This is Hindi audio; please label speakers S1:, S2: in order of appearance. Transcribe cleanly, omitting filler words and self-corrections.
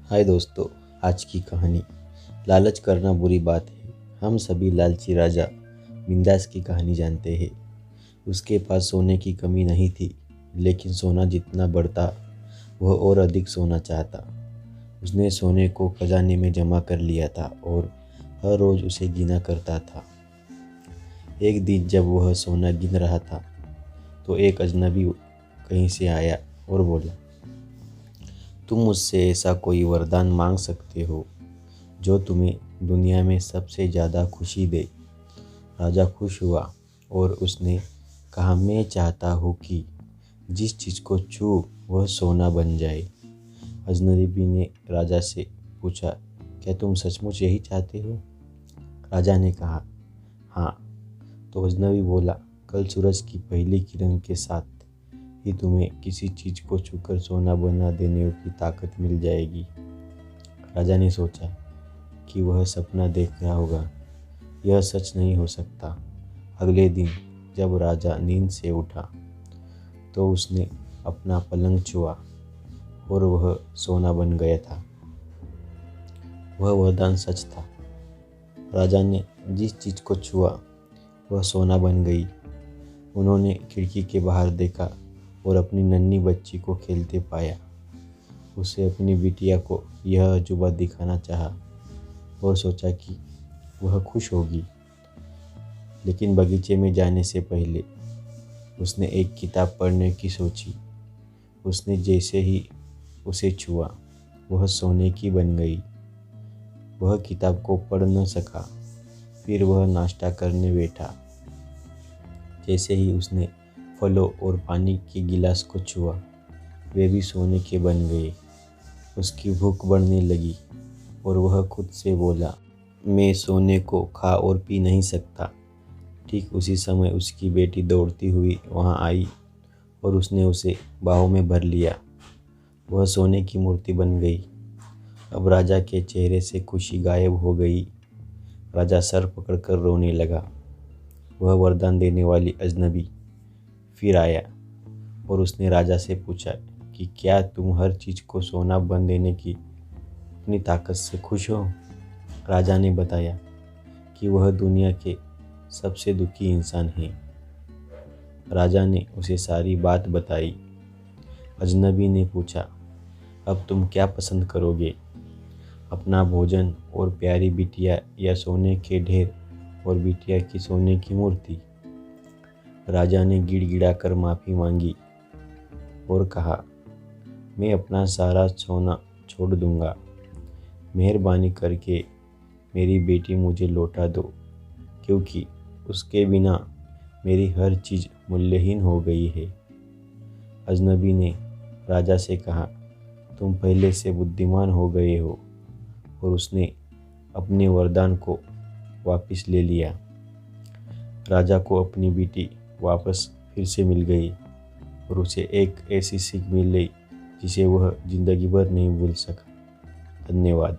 S1: हाय दोस्तों, आज की कहानी लालच करना बुरी बात है। हम सभी लालची राजा मिंदास की कहानी जानते हैं। उसके पास सोने की कमी नहीं थी, लेकिन सोना जितना बढ़ता वह और अधिक सोना चाहता। उसने सोने को खजाने में जमा कर लिया था और हर रोज उसे गिना करता था। एक दिन जब वह सोना गिन रहा था तो एक अजनबी कहीं से आया और बोला, तुम मुझसे ऐसा कोई वरदान मांग सकते हो जो तुम्हें दुनिया में सबसे ज़्यादा खुशी दे। राजा खुश हुआ और उसने कहा, मैं चाहता हूँ कि जिस चीज़ को छू वह सोना बन जाए। अजनबी ने राजा से पूछा, क्या तुम सचमुच यही चाहते हो? राजा ने कहा, हाँ। तो अजनबी बोला, कल सूरज की पहली किरण के साथ ही तुम्हें किसी चीज़ को छूकर सोना बना देने की ताकत मिल जाएगी। राजा ने सोचा कि वह सपना देख रहा होगा, यह सच नहीं हो सकता। अगले दिन जब राजा नींद से उठा तो उसने अपना पलंग छुआ और वह सोना बन गया था। वह वरदान सच था। राजा ने जिस चीज़ को छुआ वह सोना बन गई। उन्होंने खिड़की के बाहर देखा और अपनी नन्ही बच्ची को खेलते पाया। उसे अपनी बिटिया को यह अजूबा दिखाना चाहा और सोचा कि वह खुश होगी। लेकिन बगीचे में जाने से पहले उसने एक किताब पढ़ने की सोची। उसने जैसे ही उसे छुआ वह सोने की बन गई। वह किताब को पढ़ न सका। फिर वह नाश्ता करने बैठा। जैसे ही उसने फलों और पानी के गिलास को छुआ वे भी सोने के बन गए। उसकी भूख बढ़ने लगी और वह खुद से बोला, मैं सोने को खा और पी नहीं सकता। ठीक उसी समय उसकी बेटी दौड़ती हुई वहाँ आई और उसने उसे बाहों में भर लिया। वह सोने की मूर्ति बन गई। अब राजा के चेहरे से खुशी गायब हो गई। राजा सर पकड़कर रोने लगा। वह वरदान देने वाली अजनबी फिर आया और उसने राजा से पूछा कि क्या तुम हर चीज़ को सोना बन देने की अपनी ताकत से खुश हो? राजा ने बताया कि वह दुनिया के सबसे दुखी इंसान है। राजा ने उसे सारी बात बताई। अजनबी ने पूछा, अब तुम क्या पसंद करोगे, अपना भोजन और प्यारी बिटिया या सोने के ढेर और बिटिया की सोने की मूर्ति? राजा ने गिड़गिड़ाकर माफ़ी मांगी और कहा, मैं अपना सारा सोना छोड़ दूंगा। मेहरबानी करके मेरी बेटी मुझे लौटा दो, क्योंकि उसके बिना मेरी हर चीज़ मूल्यहीन हो गई है। अजनबी ने राजा से कहा, तुम पहले से बुद्धिमान हो गए हो। और उसने अपने वरदान को वापस ले लिया। राजा को अपनी बेटी वापस फिर से मिल गई और उसे एक ऐसी सीख मिल गई जिसे वह जिंदगी भर नहीं भूल सका। धन्यवाद।